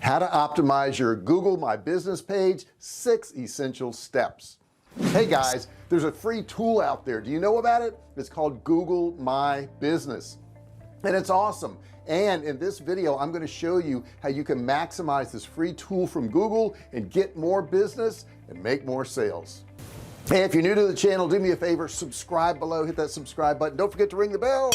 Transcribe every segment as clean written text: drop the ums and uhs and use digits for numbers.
How to optimize your Google My Business page, 6 essential steps. Hey guys, there's a free tool out there. Do you know about it? It's called Google My Business and it's awesome. And in this video I'm going to show you how you can maximize this free tool from Google and get more business and make more sales. Hey, if you're new to the channel, do me a favor, subscribe below, hit that subscribe button, don't forget to ring the bell,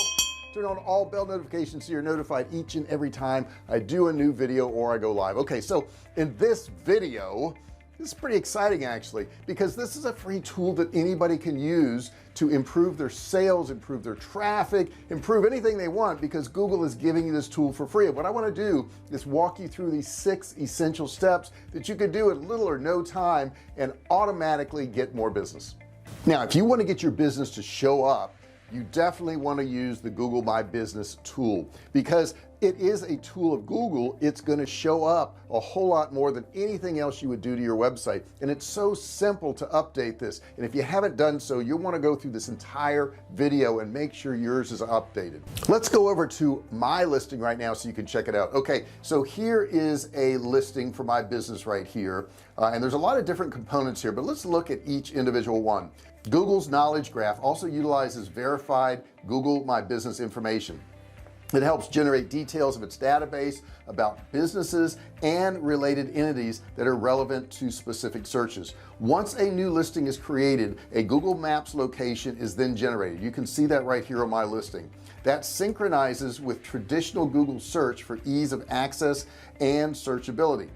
turn on all bell notifications so you're notified each and every time I do a new video or I go live. Okay, so in this video, this is pretty exciting actually, because this is a free tool that anybody can use to improve their sales, improve their traffic, improve anything they want, because Google is giving you this tool for free. And what I want to do is walk you through these 6 essential steps that you can do at little or no time and automatically get more business. Now if you want to get your business to show up, you definitely want to use the Google My Business tool, because it is a tool of Google. It's going to show up a whole lot more than anything else you would do to your website, and it's so simple to update this. And if you haven't done so, you'll want to go through this entire video and make sure yours is updated. Let's go over to my listing right now so you can check it out. Okay, so here is a listing for my business right here, and there's a lot of different components here, but let's look at each individual one. Google's Knowledge Graph also utilizes verified Google My Business information. It helps generate details of its database about businesses and related entities that are relevant to specific searches. Once a new listing is created, a Google Maps location is then generated. You can see that right here on my listing. That synchronizes with traditional Google search for ease of access and searchability.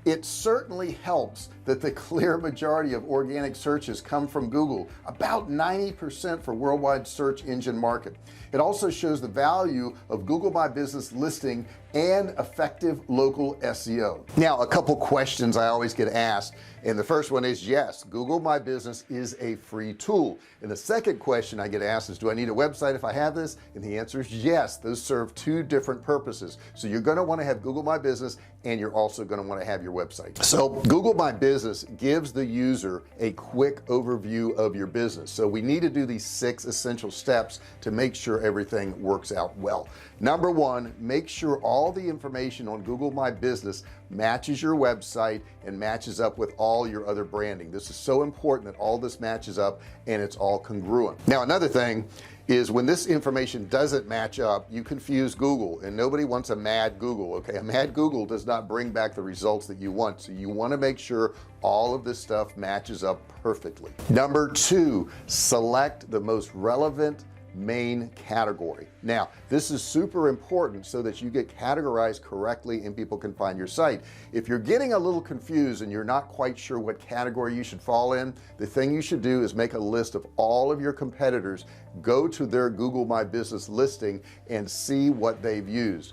It certainly helps that the clear majority of organic searches come from Google, about 90% for worldwide search engine market. It also shows the value of Google My Business listing and effective local SEO. Now a couple questions I always get asked, and the first one is yes, Google My Business is a free tool, and the second question I get asked is, do I need a website if I have this? And the answer is yes. Those serve 2 different purposes. So you're going to want to have Google My Business, and you're also going to want to have your website. So Google My Business gives the user a quick overview of your business. So we need to do these 6 essential steps to make sure everything works out well. Number 1, make sure all the information on Google My Business matches your website and matches up with all your other branding. This is so important that all this matches up and it's all congruent. Now another thing is, when this information doesn't match up, you confuse Google, and nobody wants a mad Google. Okay, a mad Google does not bring back the results that you want. So you want to make sure all of this stuff matches up perfectly. Number 2, select the most relevant main category. Now this is super important so that you get categorized correctly and people can find your site. If you're getting a little confused and you're not quite sure what category you should fall in, the thing you should do is make a list of all of your competitors, go to their Google My Business listing and see what they've used.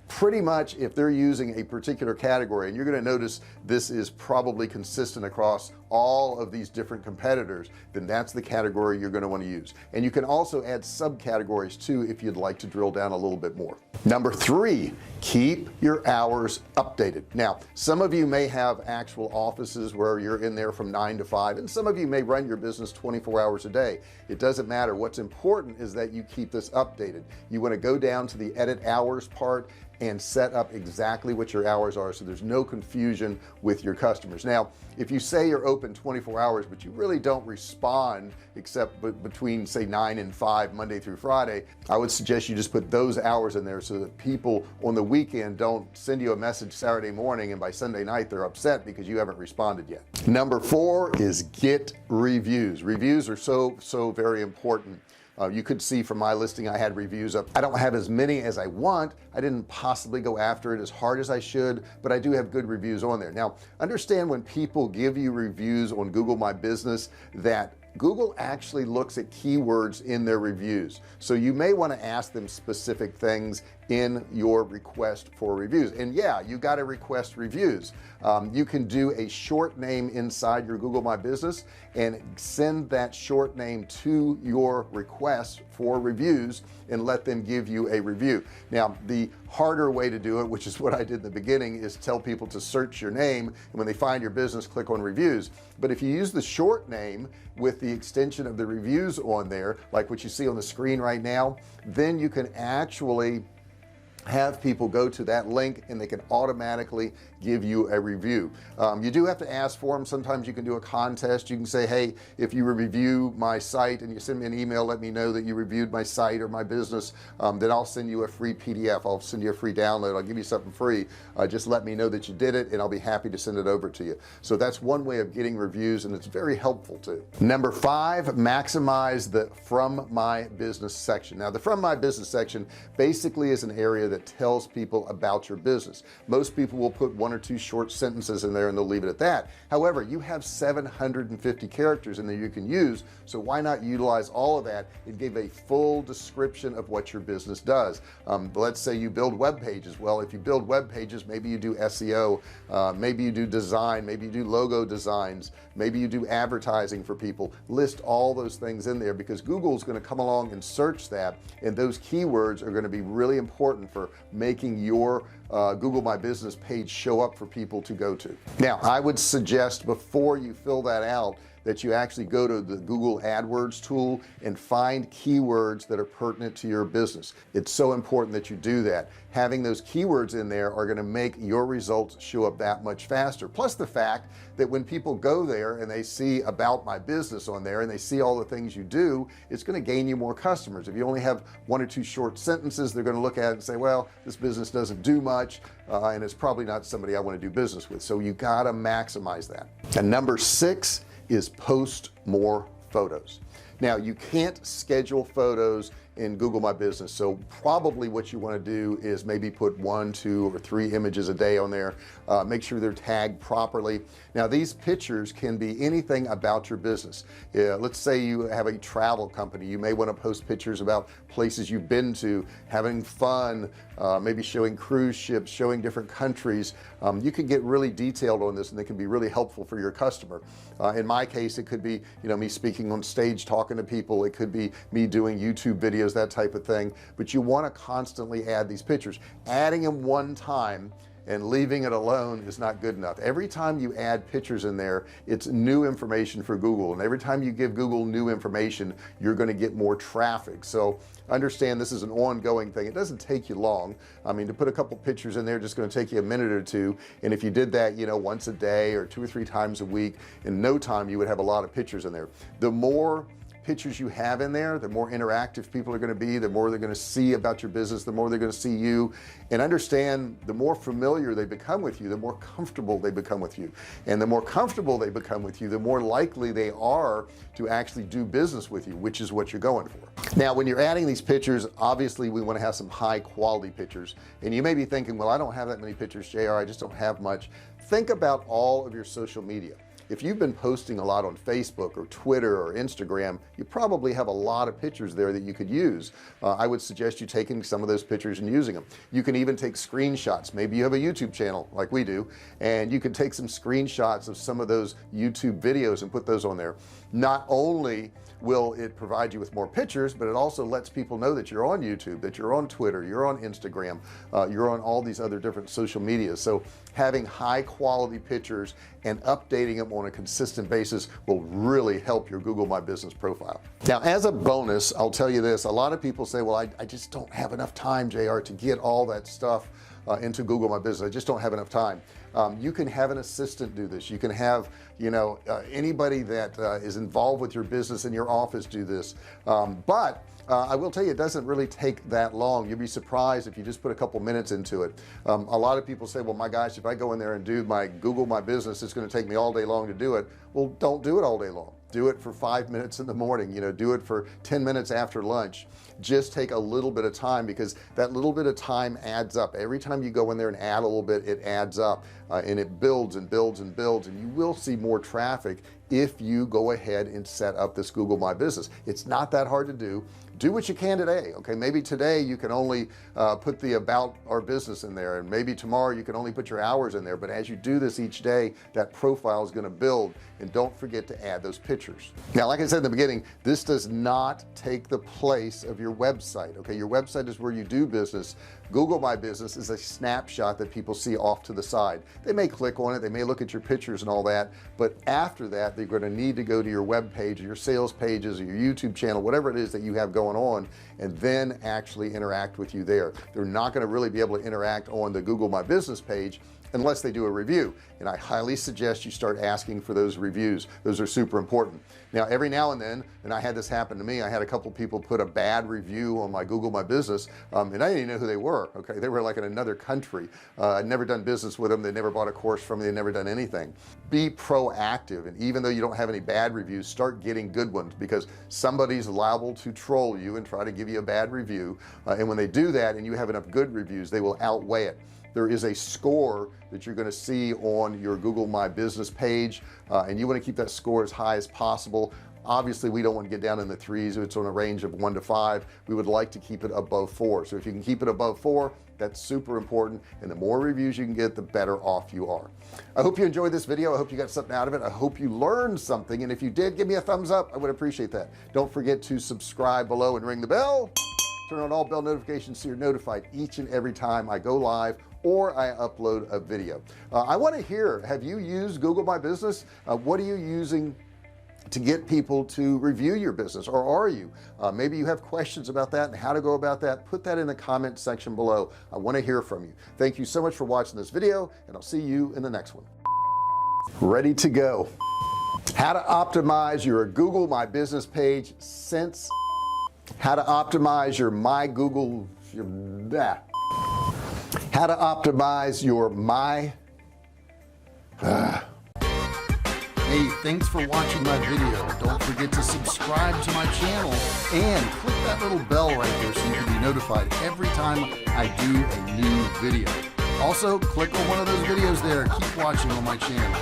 Pretty much if they're using a particular category, and you're going to notice this is probably consistent across all of these different competitors, then that's the category you're going to want to use. And you can also add subcategories too if you'd like to drill down a little bit more. Number 3, keep your hours updated. Now some of you may have actual offices where you're in there from 9 to 5, and some of you may run your business 24 hours a day. It doesn't matter. What's important is that you keep this updated. You want to go down to the edit hours part and set up exactly what your hours are, so there's no confusion with your customers. Now if you say you're open 24 hours but you really don't respond except between say 9 and 5 Monday through Friday, I would suggest you just put those hours in there so that people on the weekend don't send you a message Saturday morning and by Sunday night they're upset because you haven't responded yet. Number 4 is get reviews. Reviews are so very important. You could see from my listing I had reviews up. I don't have as many as I want. I didn't possibly go after it as hard as I should, but I do have good reviews on there. Now understand, when people give you reviews on Google My Business, that Google actually looks at keywords in their reviews, so you may want to ask them specific things in your request for reviews. And yeah, you got to request reviews. You can do a short name inside your Google My Business and send that short name to your request for reviews and let them give you a review. Now the harder way to do it, which is what I did in the beginning, is tell people to search your name, and when they find your business, click on reviews. But if you use the short name with the extension of the reviews on there, like what you see on the screen right now, then you can actually have people go to that link and they can automatically give you a review. You do have to ask for them. Sometimes you can do a contest. You can say, hey, if you review my site and you send me an email, let me know that you reviewed my site or my business, then I'll send you a free PDF. I'll send you a free download. I'll give you something free. Just let me know that you did it and I'll be happy to send it over to you. So that's one way of getting reviews, and it's very helpful too. Number 5, maximize the From My Business section. Now the From My Business section basically is an area that tells people about your business. Most people will put 1 or 2 short sentences in there and they'll leave it at that. However, you have 750 characters in there you can use, so why not utilize all of that and give a full description of what your business does. Let's say you build web pages. Well, if you build web pages, maybe you do SEO, maybe you do design, maybe you do logo designs, maybe you do advertising for people. List all those things in there, because Google is going to come along and search that, and those keywords are going to be really important for making your Google My Business page show up for people to go to. Now I would suggest, before you fill that out, that you actually go to the Google AdWords tool and find keywords that are pertinent to your business. It's so important that you do that. Having those keywords in there are going to make your results show up that much faster. Plus the fact that when people go there and they see About My Business on there and they see all the things you do, it's going to gain you more customers. If you only have 1 or 2 short sentences, they're going to look at it and say, well, this business doesn't do much, and it's probably not somebody I want to do business with. So you got to maximize that. And number 6 is post more photos. Now you can't schedule photos in Google My Business, so probably what you want to do is maybe put 1, 2, or 3 images a day on there. Make sure they're tagged properly. Now these pictures can be anything about your business. Let's say you have a travel company. You may want to post pictures about places you've been to, having fun, maybe showing cruise ships, showing different countries. You can get really detailed on this, and they can be really helpful for your customer. In my case, it could be, you know, me speaking on stage talking to people. It could be me doing YouTube videos, that type of thing. But you want to constantly add these pictures. Adding them one time and leaving it alone is not good enough. Every time you add pictures in there, it's new information for Google, and every time you give Google new information, you're going to get more traffic. So understand this is an ongoing thing. It doesn't take you long. I mean, to put a couple pictures in there, just going to take you a minute or 2, and if you did that, you know, once a day or 2 or 3 times a week, in no time you would have a lot of pictures in there. The more pictures you have in there, the more interactive people are going to be, the more they're going to see about your business, the more they're going to see you. And understand, the more familiar they become with you, the more comfortable they become with you, and the more comfortable they become with you, the more likely they are to actually do business with you, which is what you're going for. Now when you're adding these pictures, obviously we want to have some high quality pictures, and you may be thinking, well, I don't have that many pictures, JR, I just don't have much. Think about all of your social media. If you've been posting a lot on Facebook or Twitter or Instagram, you probably have a lot of pictures there that you could use. I would suggest you taking some of those pictures and using them. You can even take screenshots. Maybe you have a YouTube channel like we do, and you can take some screenshots of some of those YouTube videos and put those on there. Not only will it provide you with more pictures, but it also lets people know that you're on YouTube, that you're on Twitter, you're on Instagram, you're on all these other different social media. So having high quality pictures and updating them on a consistent basis will really help your Google My Business profile. Now as a bonus, I'll tell you this, a lot of people say, well, I just don't have enough time, JR, to get all that stuff into Google My Business. I just don't have enough time. You can have an assistant do this. You can have, you know, anybody that is involved with your business in your office do this. But I will tell you, it doesn't really take that long. You'll be surprised if you just put a couple minutes into it. A lot of people say, well, my gosh, if I go in there and do my Google My Business, it's going to take me all day long to do it. Well, don't do it all day long. Do it for 5 minutes in the morning, you know, do it for 10 minutes after lunch. Just take a little bit of time, because that little bit of time adds up. Every time you go in there and add a little bit, it adds up, and it builds and builds and builds, and you will see more traffic if you go ahead and set up this Google My Business. It's not that hard to do. Do what you can today. Okay, maybe today you can only put the About Our Business in there, and maybe tomorrow you can only put your hours in there. But as you do this each day, that profile is going to build, and don't forget to add those pictures. Now like I said in the beginning, this does not take the place of your website. Okay, your website is where you do business. Google My Business is a snapshot that people see off to the side. They may click on it, they may look at your pictures and all that, but after that they're going to need to go to your web page or your sales pages or your YouTube channel, whatever it is that you have going on, and then actually interact with you there. They're not going to really be able to interact on the Google My Business page unless they do a review, and I highly suggest you start asking for those reviews. Those are super important. Now every now and then, and I had this happen to me, I had a couple people put a bad review on my Google My Business, and I didn't even know who they were. Okay, they were like in another country. I'd never done business with them. They never bought a course from me. They never done anything. Be proactive, and even though you don't have any bad reviews, start getting good ones, because somebody's liable to troll you and try to give you a bad review, and when they do that and you have enough good reviews, they will outweigh it. There is a score that you're going to see on your Google My Business page, and you want to keep that score as high as possible. Obviously we don't want to get down in the 3s. It's on a range of 1 to 5. We would like to keep it above 4. So if you can keep it above 4, that's super important, and the more reviews you can get, the better off you are. I hope you enjoyed this video. I hope you got something out of it. I hope you learned something, and if you did, give me a thumbs up. I would appreciate that. Don't forget to subscribe below and ring the bell. Turn on all bell notifications so you're notified each and every time I go live or I upload a video. I want to hear, have you used Google My Business? What are you using to get people to review your business, or are you maybe you have questions about that and how to go about that? Put that in the comment section below. I want to hear from you. Thank you so much for watching this video, and I'll see you in the next one. Ready to go. How to optimize your Google My Business page since how to optimize your how to optimize your Hey, thanks for watching my video. Don't forget to subscribe to my channel and click that little bell right there so you can be notified every time I do a new video. Also, click on one of those videos there. Keep watching on my channel.